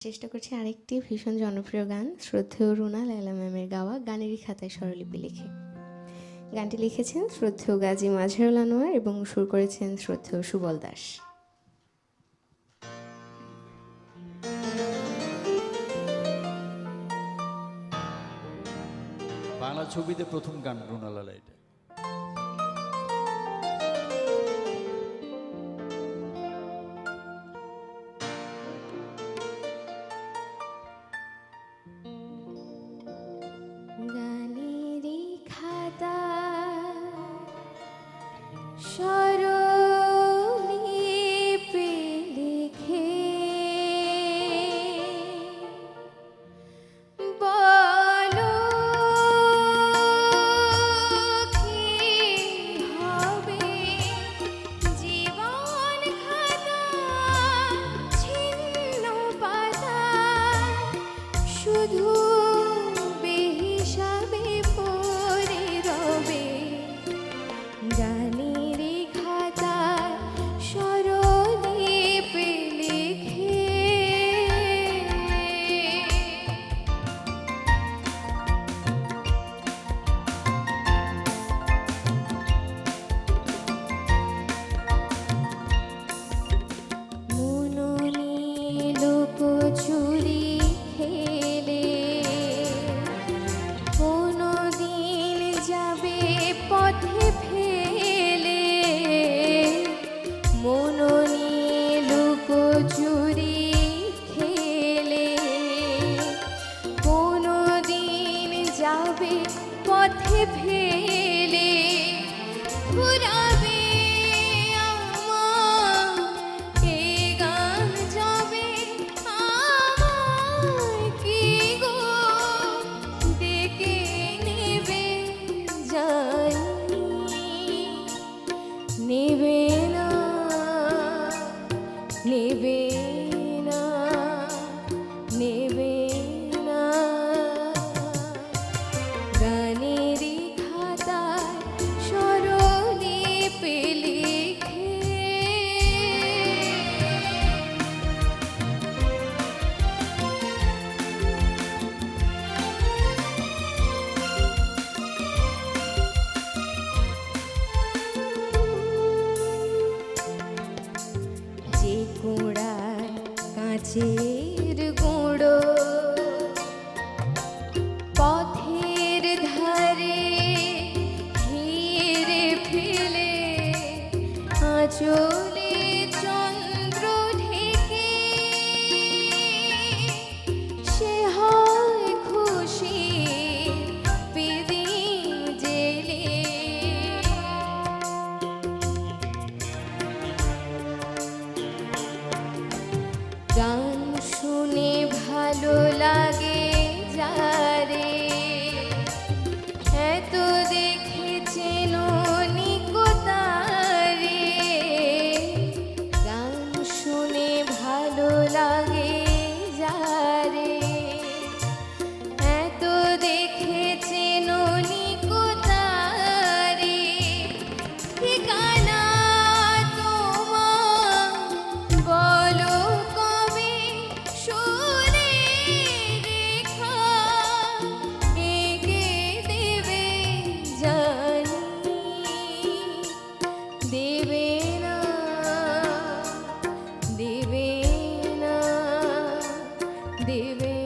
চেষ্টা করছি আরেকটি ভীষণ জনপ্রিয় গান, শ্রদ্ধেয় রুনা লায়লা ম্যামের গাওয়া গানেরই খাতায় স্বরলিপি লিখে। গানটি লিখেছেন শ্রদ্ধেয় গাজী মাজহারুল আনোয়ার এবং সুর করেছেন শ্রদ্ধেয় সুবল দাস। বাংলা ছবিতে প্রথম গান রুনা লায়লা এটা। গানেরই খাতায় স্বরলিপি লিখে বলো কি হবে জীবন খাতা ছিন্ন পাতা শুধু বেহিসাবে পড়ে রবে গানেরই খাতায় স্বরলিপি লিখে। মননি লুকোচুরি খেলে কোনদিন যাবে পথে ফেলে, মননি লুকোচুরি খেলে কোনদিন যাবে পথে ফেলে ঘুরাবে আমার এই গান যাবে আমায় কি গো ডেকে নেবে জানি নেবে না নেবে না নেবে না গানেরই খাতায় স্বরলিপি লিখে। যে কুড়ায় কাঁচের গুঁড়ো পথের ধারে হিরে ফেলে আঁচলে চন্দ্র ঢেকে সে হয় খুশি বিদিন জেলে। গান শুনে ভালো লাগে যারে এত দেখেছেন নিকতারে, গান শুনে ভালো লাগে যারে এত দেখেছেন নিকতারে। ঠিকানা তোমার বলো কবে সুরে রেখা এঁকে দেবে জানি দেবে না দেবে না দেবে